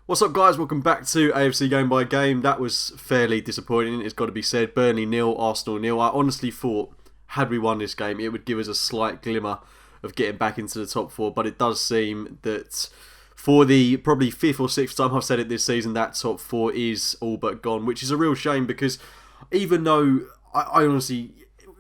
What's up, guys? Welcome back to AFC Game by Game. That was fairly disappointing, it's got to be said. Burnley 0, Arsenal 0. I honestly thought, had we won this game, it would give us a slight glimmer of getting back into the top four. But it does seem that for the probably fifth or sixth time I've said it this season, that top four is all but gone, which is a real shame because even though I honestly,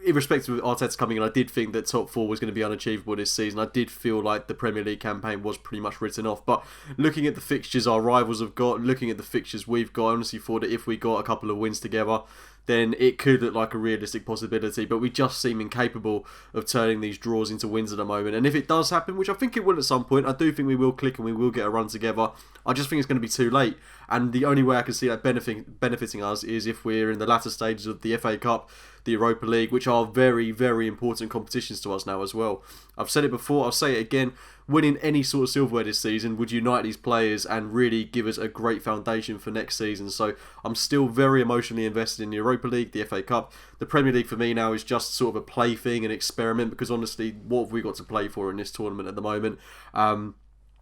irrespective of Arteta coming in, I did think that top four was going to be unachievable this season. I did feel like the Premier League campaign was pretty much written off. But looking at the fixtures our rivals have got, looking at the fixtures we've got, I honestly thought that if we got a couple of wins together, then it could look like a realistic possibility. But we just seem incapable of turning these draws into wins at the moment. And if it does happen, which I think it will at some point, I do think we will click and we will get a run together. I just think it's going to be too late. And the only way I can see that benefiting us is if we're in the latter stages of the FA Cup, the Europa League, which are very, very important competitions to us now as well. I've said it before, I'll say it again. Winning any sort of silverware this season would unite these players and really give us a great foundation for next season. So I'm still very emotionally invested in the Europa League, the FA Cup. The Premier League for me now is just sort of a plaything, an experiment, because honestly, what have we got to play for in this tournament at the moment?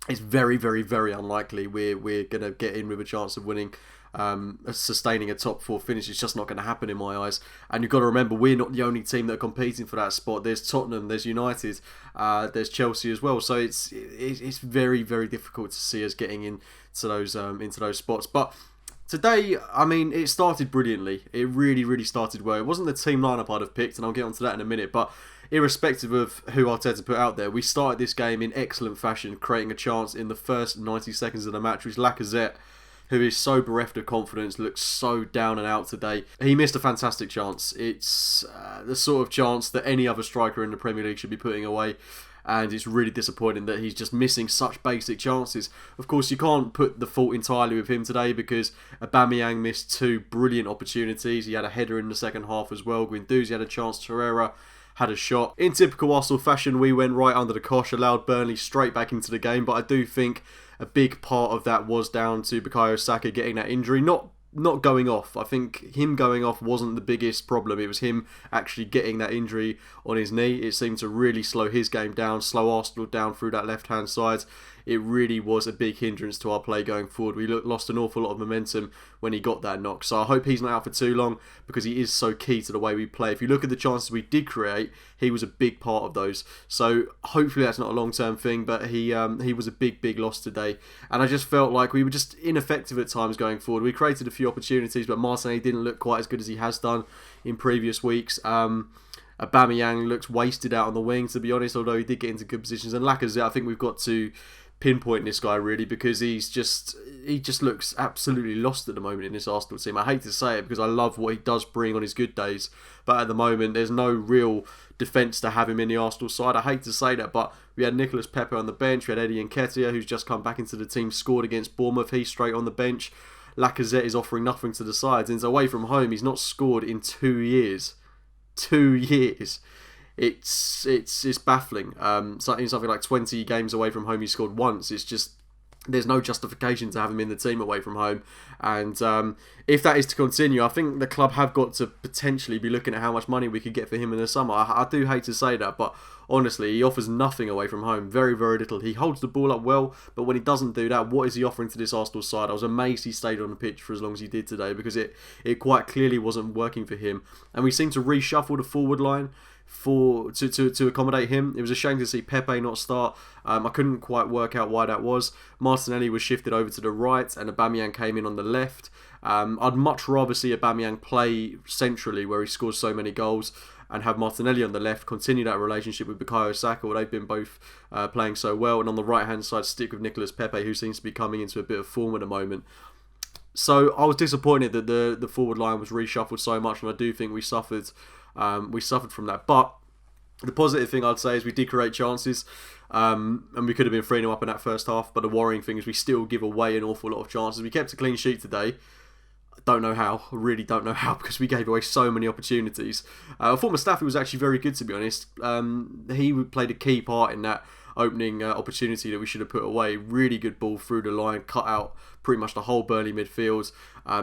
It's very, very, very unlikely we're going to get in with a chance of winning. Sustaining a top four finish is just not going to happen in my eyes. And you've got to remember, we're not the only team that are competing for that spot. There's Tottenham, there's United, there's Chelsea as well. So it's very, very difficult to see us getting into those spots. But today, I mean, it started brilliantly. It really, really started well. It wasn't the team lineup I'd have picked, and I'll get onto that in a minute. But irrespective of who Arteta put out there, we started this game in excellent fashion, creating a chance in the first 90 seconds of the match, which Lacazette, who is so bereft of confidence, looks so down and out today. He missed a fantastic chance. It's the sort of chance that any other striker in the Premier League should be putting away. And it's really disappointing that he's just missing such basic chances. Of course, you can't put the fault entirely with him today because Aubameyang missed two brilliant opportunities. He had a header in the second half as well. Guendouzi had a chance. Torreira had a shot. In typical Arsenal fashion, we went right under the cosh, allowed Burnley straight back into the game. But I do think a big part of that was down to Bukayo Saka getting that injury. Not going off. I think him going off wasn't the biggest problem. It was him actually getting that injury on his knee. It seemed to really slow his game down, slow Arsenal down through that left-hand side. It really was a big hindrance to our play going forward. We lost an awful lot of momentum when he got that knock. So I hope he's not out for too long because he is so key to the way we play. If you look at the chances we did create, he was a big part of those. So hopefully that's not a long-term thing, but he was a big, big loss today. And I just felt like we were just ineffective at times going forward. We created a few opportunities, but Martinelli didn't look quite as good as he has done in previous weeks. Aubameyang looks wasted out on the wing, to be honest, although he did get into good positions. And Lacazette, I think we've got to pinpoint this guy really because he just looks absolutely lost at the moment in this Arsenal team. I hate to say it because I love what he does bring on his good days, but at the moment there's no real defence to have him in the Arsenal side. I hate to say that, but we had Nicolas Pepe on the bench, we had Eddie Nketiah who's just come back into the team, scored against Bournemouth, he's straight on the bench. Lacazette is offering nothing to the sides, and it's away from home. He's not scored in 2 years. 2 years. It's baffling. Something like 20 games away from home, he scored once. It's just, there's no justification to have him in the team away from home. And if that is to continue, I think the club have got to potentially be looking at how much money we could get for him in the summer. I do hate to say that, but honestly, he offers nothing away from home. Very, very little. He holds the ball up well, but when he doesn't do that, what is he offering to this Arsenal side? I was amazed he stayed on the pitch for as long as he did today because it quite clearly wasn't working for him. And we seem to reshuffle the forward line to accommodate him. It was a shame to see Pepe not start. I couldn't quite work out why that was. Martinelli was shifted over to the right and Aubameyang came in on the left. I'd much rather see Aubameyang play centrally where he scores so many goals and have Martinelli on the left, continue that relationship with Bukayo Saka, where they've been both playing so well, and on the right hand side stick with Nicolas Pepe, who seems to be coming into a bit of form at the moment. So I was disappointed that the forward line was reshuffled so much, and I do think we suffered from that. But the positive thing I'd say is we did create chances, and we could have been 3-0 up in that first half, but the worrying thing is we still give away an awful lot of chances. We kept a clean sheet today. Don't know how. I really don't know how because we gave away so many opportunities. I thought Mustafi was actually very good, to be honest. He played a key part in that opening opportunity that we should have put away. Really good ball through the line, cut out pretty much the whole Burnley midfield.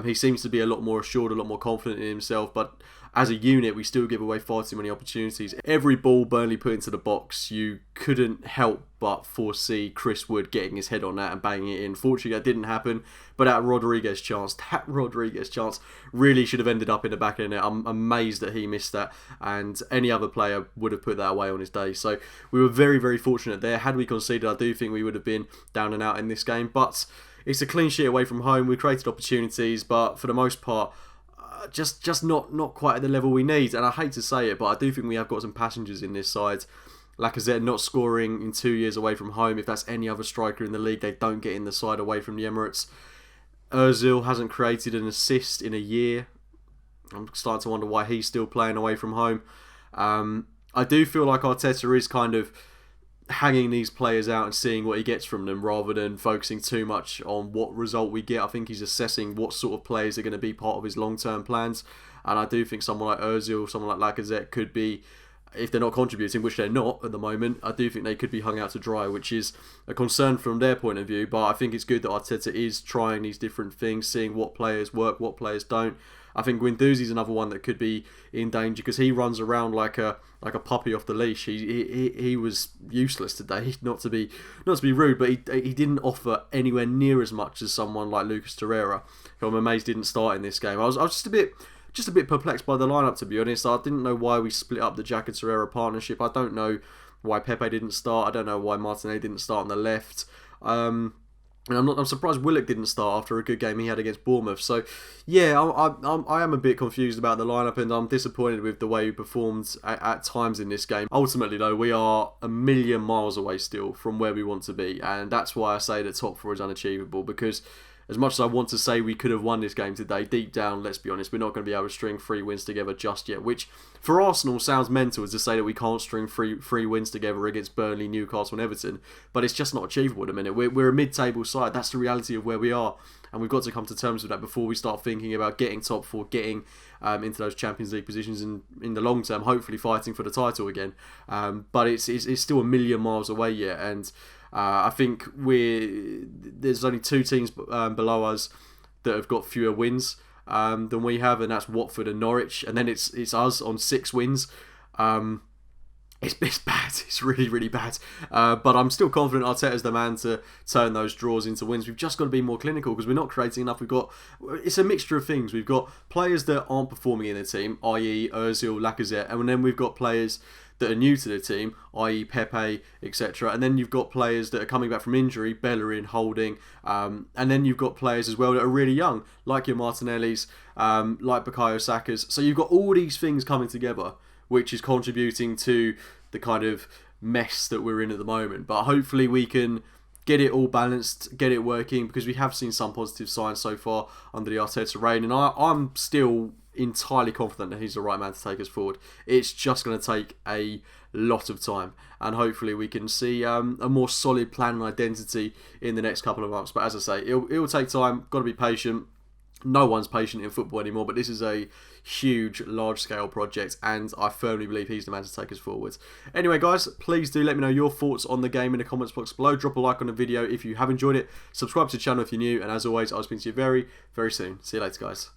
He seems to be a lot more assured, a lot more confident in himself, but as a unit, we still give away far too many opportunities. Every ball Burnley put into the box, you couldn't help but foresee Chris Wood getting his head on that and banging it in. Fortunately, that didn't happen, but that Rodriguez chance really should have ended up in the back of the net. I'm amazed that he missed that, and any other player would have put that away on his day. So we were very, very fortunate there. Had we conceded, I do think we would have been down and out in this game, but it's a clean sheet away from home. We created opportunities, but for the most part, just not quite at the level we need. And I hate to say it, but I do think we have got some passengers in this side. Lacazette not scoring in 2 years away from home. If that's any other striker in the league, they don't get in the side away from the Emirates. Ozil hasn't created an assist in a year. I'm starting to wonder why he's still playing away from home. I do feel like Arteta is kind of hanging these players out and seeing what he gets from them rather than focusing too much on what result we get. I think he's assessing what sort of players are going to be part of his long-term plans, and I do think someone like Ozil, someone like Lacazette could be, if they're not contributing, which they're not at the moment, I do think they could be hung out to dry, which is a concern from their point of view. But I think it's good that Arteta is trying these different things, seeing what players work, what players don't. I think Guendouzi's another one that could be in danger because he runs around like a puppy off the leash. He was useless today. Not to be rude, but he didn't offer anywhere near as much as someone like Lucas Torreira, who I'm amazed didn't start in this game. I was just a bit perplexed by the lineup, to be honest. I didn't know why we split up the Jack and Torreira partnership. I don't know why Pepe didn't start. I don't know why Martinelli didn't start on the left. And I'm surprised Willock didn't start after a good game he had against Bournemouth. So, yeah, I am a bit confused about the lineup, and I'm disappointed with the way we performed at times in this game. Ultimately, though, we are a million miles away still from where we want to be, and that's why I say the top four is unachievable, because as much as I want to say we could have won this game today, deep down, let's be honest, we're not going to be able to string 3 wins together just yet, which for Arsenal sounds mental to say that we can't string three wins together against Burnley, Newcastle and Everton, but it's just not achievable at the minute. We're a mid-table side. That's the reality of where we are, and we've got to come to terms with that before we start thinking about getting top 4, getting into those Champions League positions in the long term, hopefully fighting for the title again. But it's still a million miles away yet, and I think there's only 2 teams below us that have got fewer wins than we have, and that's Watford and Norwich, and then it's us on 6 wins. It's bad. It's really, really bad. But I'm still confident Arteta's the man to turn those draws into wins. We've just got to be more clinical because we're not creating enough. It's a mixture of things. We've got players that aren't performing in the team, i.e. Ozil, Lacazette, and then we've got players that are new to the team, i.e. Pepe, etc. And then you've got players that are coming back from injury, Bellerin, Holding, and then you've got players as well that are really young, like your Martinellis, like Bukayo Saka's. So you've got all these things coming together, which is contributing to the kind of mess that we're in at the moment. But hopefully we can get it all balanced, get it working, because we have seen some positive signs so far under the Arteta reign, and I'm still entirely confident that he's the right man to take us forward. It's just going to take a lot of time, and hopefully we can see a more solid plan and identity in the next couple of months. But as I say, it will take time. Got to be patient. No one's patient in football anymore, but this is a huge, large-scale project, and I firmly believe he's the man to take us forward. Anyway, guys, please do let me know your thoughts on the game in the comments box below. Drop a like on the video if you have enjoyed it. Subscribe to the channel if you're new, and as always, I'll speak to you very, very soon. See you later, guys.